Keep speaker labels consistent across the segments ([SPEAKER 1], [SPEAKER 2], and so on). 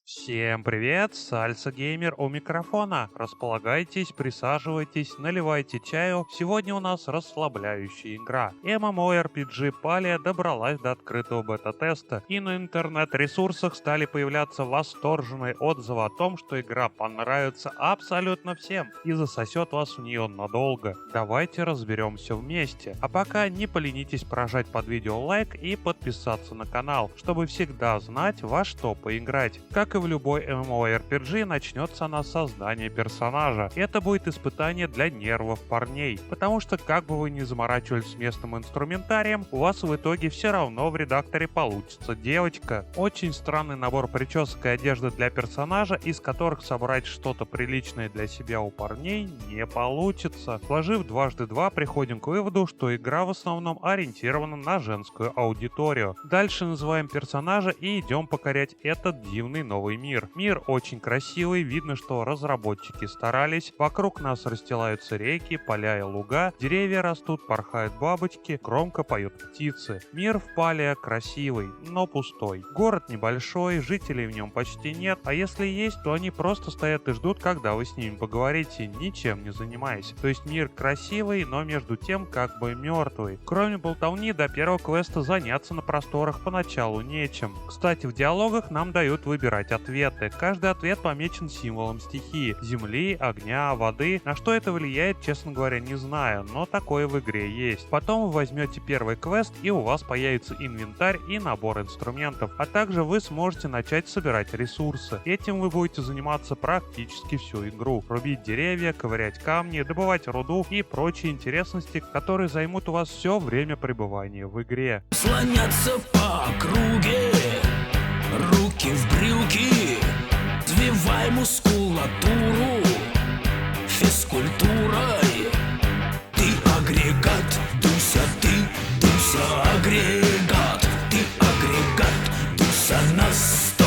[SPEAKER 1] Всем привет, Сальса Геймер у микрофона. Располагайтесь, присаживайтесь, наливайте чаю. Сегодня у нас расслабляющая игра. MMORPG Palia добралась до открытого бета-теста, и на интернет-ресурсах стали появляться восторженные отзывы о том, что игра понравится абсолютно всем и засосет вас в нее надолго. Давайте разберем все вместе. А пока не поленитесь прожать под видео лайк и подписаться на канал, чтобы всегда знать, во что поиграть. Как и в любой MMORPG, начнется она с создания персонажа. Это будет испытание для нервов парней, потому что как бы вы ни заморачивались с местным инструментарием, у вас в итоге все равно в редакторе получится девочка. Очень странный набор причесок и одежды для персонажа, из которых собрать что-то приличное для себя у парней не получится. Сложив дважды два, приходим к выводу, что игра в основном ориентирована на женскую аудиторию. Дальше называем персонажа и идем покорять этот дивный новый мир. Мир очень красивый, видно, что разработчики старались. Вокруг нас расстилаются реки, поля и луга, деревья растут, порхают бабочки, громко поют птицы. Мир в Палия красивый, но пустой. Город небольшой, жителей в нем почти нет, а если есть, то они просто стоят и ждут, когда вы с ними поговорите, ничем не занимаясь. То есть мир красивый, но между тем как бы мертвый. Кроме болтовни, до первого квеста заняться на просторах поначалу нечем. Кстати, в диалогах нам дают выбирать ответы. Каждый ответ помечен символом стихии: земли, огня, воды. На что это влияет, честно говоря, не знаю, но такое в игре есть. Потом вы возьмете первый квест, и у вас появится инвентарь и набор инструментов, а также вы сможете начать собирать ресурсы. Этим вы будете заниматься практически всю игру. Рубить деревья, ковырять камни, добывать руду и прочие интересности, которые займут у вас все время пребывания в игре.
[SPEAKER 2] Слоняться по округе, руки в брюки, свивай мускулатуру физкультурой. Ты агрегат, Дуся агрегат. Ты агрегат, Дуся на 100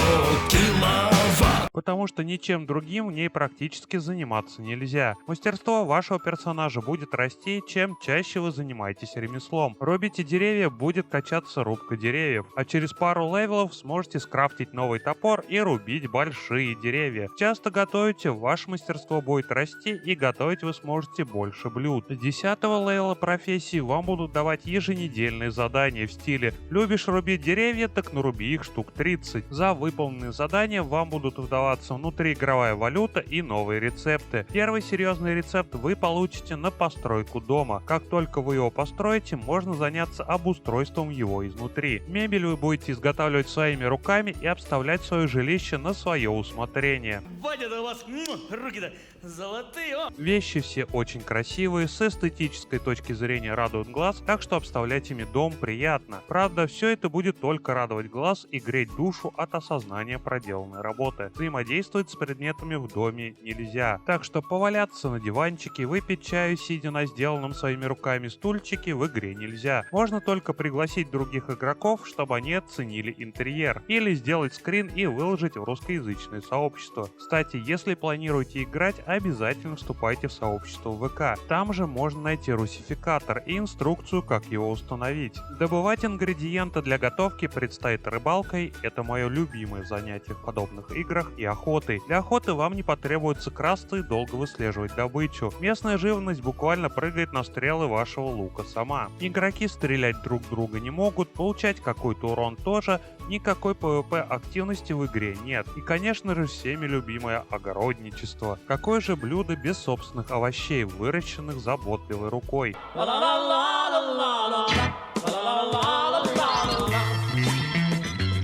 [SPEAKER 2] киловатт.
[SPEAKER 1] Потому что ничем другим в ней практически заниматься нельзя. Мастерство вашего персонажа будет расти, чем чаще вы занимаетесь ремеслом. Рубите деревья, будет качаться рубка деревьев, а через пару левелов сможете скрафтить новый топор и рубить большие деревья. Часто готовите, ваше мастерство будет расти, и готовить вы сможете больше блюд. С 10-го левела профессии вам будут давать еженедельные задания в стиле: любишь рубить деревья, так наруби их штук 30. За выполненные задания вам будут выдаваться внутриигровая валюта и новые рецепты. Первый серьезный рецепт вы получите на постройку дома. Как только вы его построите, можно заняться обустройством его изнутри. Мебель вы будете изготавливать своими руками и обставлять свое жилище на свое усмотрение.
[SPEAKER 3] Батя-то у вас руки-то золотые, о!
[SPEAKER 1] Вещи все очень красивые, с эстетической точки зрения радуют глаз, так что обставлять ими дом приятно. Правда, все это будет только радовать глаз и греть душу от осознания проделанной работы. Взаимодействовать с предметами в доме нельзя, так что поваляться на диванчике, выпить чаю, сидя на сделанном своими руками стульчике, в игре нельзя. Можно только пригласить других игроков, чтобы они оценили интерьер, или сделать скрин и выложить в русскоязычное сообщество. Кстати, если планируете играть, обязательно вступайте в сообщество в ВК. Там же можно найти русификатор и инструкцию, как его установить. Добывать ингредиенты для готовки предстоит рыбалкой. Это мое любимое занятие в подобных играх, и охотой. Для охоты вам не потребуется красться и долго выслеживать добычу. Местная живность буквально прыгает на стрелы вашего лука сама. Игроки стрелять друг друга не могут, получать какой-то урон тоже, никакой PvP активности в игре нет. И, конечно же, всеми любимое огородничество. Какое же блюдо без собственных овощей, выращенных заботливой рукой?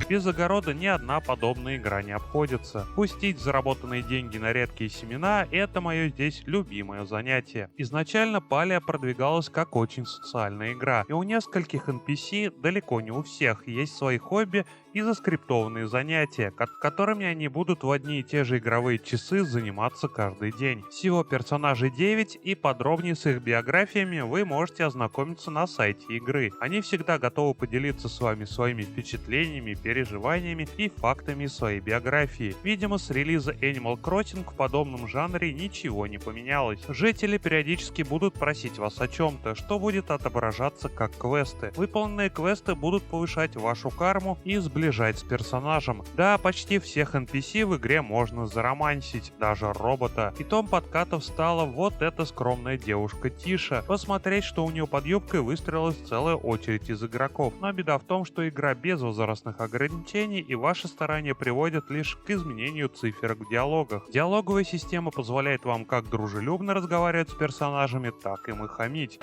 [SPEAKER 1] Без огорода ни одна подобная игра не обходится. Пустить заработанные деньги на редкие семена – это мое здесь любимое занятие. Изначально Palia продвигалась как очень социальная игра, и у нескольких NPC, далеко не у всех, есть свои хобби и заскриптованные занятия, которыми они будут в одни и те же игровые часы заниматься каждый день. Всего персонажей 9, и подробнее с их биографиями вы можете ознакомиться на сайте игры. Они всегда готовы поделиться с вами своими впечатлениями, переживаниями и фактами из своей биографии. Видимо, с релиза Animal Crossing в подобном жанре ничего не поменялось. Жители периодически будут просить вас о чем-то, что будет отображаться как квесты. Выполненные квесты будут повышать вашу карму и сближать сближать с персонажем. Да, почти всех NPC в игре можно заромансить, даже робота. Итом подкатов стала вот эта скромная девушка Тиша. Посмотреть, что у нее под юбкой, выстроилась целая очередь из игроков. Но беда в том, что игра без возрастных ограничений, и ваши старания приводят лишь к изменению циферок в диалогах. Диалоговая система позволяет вам как дружелюбно разговаривать с персонажами, так им и хамить.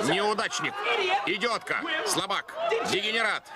[SPEAKER 4] Неудачник, идиотка, слабак, дегенерат,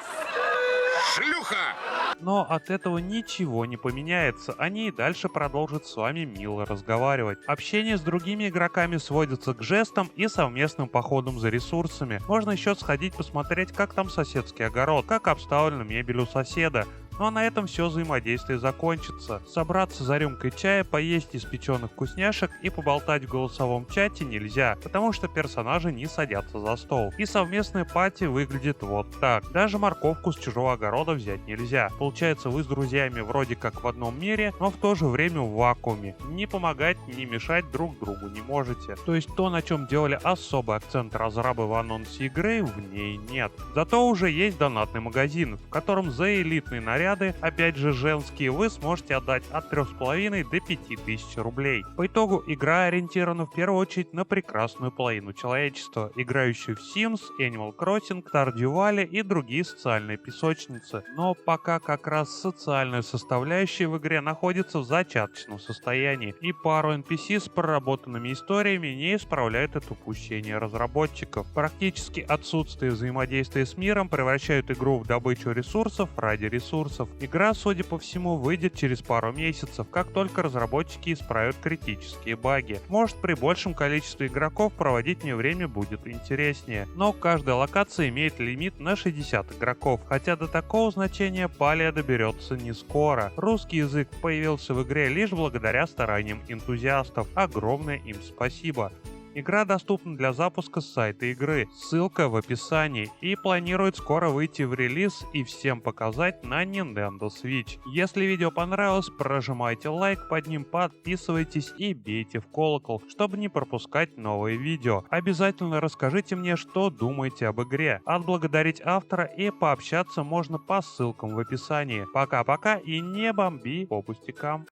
[SPEAKER 4] шлюха!
[SPEAKER 1] Но от этого ничего не поменяется, они и дальше продолжат с вами мило разговаривать. Общение с другими игроками сводится к жестам и совместным походам за ресурсами. Можно еще сходить посмотреть, как там соседский огород, как обставлена мебель у соседа. Ну а на этом все взаимодействие закончится. Собраться за рюмкой чая, поесть испеченных вкусняшек и поболтать в голосовом чате нельзя, потому что персонажи не садятся за стол. И совместная пати выглядит вот так. Даже морковку с чужого огорода взять нельзя. Получается, вы с друзьями вроде как в одном мире, но в то же время в вакууме. Не помогать, не мешать друг другу не можете. То есть то, на чем делали особый акцент разрабы в анонсе игры, в ней нет. Зато уже есть донатный магазин, в котором за элитный наряд, опять же женские, вы сможете отдать от 3,5 до 5000 рублей. По итогу игра ориентирована в первую очередь на прекрасную половину человечества, играющую в Sims, Animal Crossing, Stardew Valley и другие социальные песочницы. Но пока как раз социальная составляющая в игре находится в зачаточном состоянии, и пару NPC с проработанными историями не исправляют это упущение разработчиков. Практически отсутствие взаимодействия с миром превращает игру в добычу ресурсов ради ресурсов. Игра, судя по всему, выйдет через пару месяцев, как только разработчики исправят критические баги. Может, при большем количестве игроков проводить мне время будет интереснее. Но каждая локация имеет лимит на 60 игроков, хотя до такого значения Палия доберется не скоро. Русский язык появился в игре лишь благодаря стараниям энтузиастов. Огромное им спасибо. Игра доступна для запуска с сайта игры, ссылка в описании, и планирует скоро выйти в релиз и всем показать на Nintendo Switch. Если видео понравилось, прожимайте лайк под ним, подписывайтесь и бейте в колокол, чтобы не пропускать новые видео. Обязательно расскажите мне, что думаете об игре. Отблагодарить автора и пообщаться можно по ссылкам в описании. Пока-пока и не бомби по пустякам.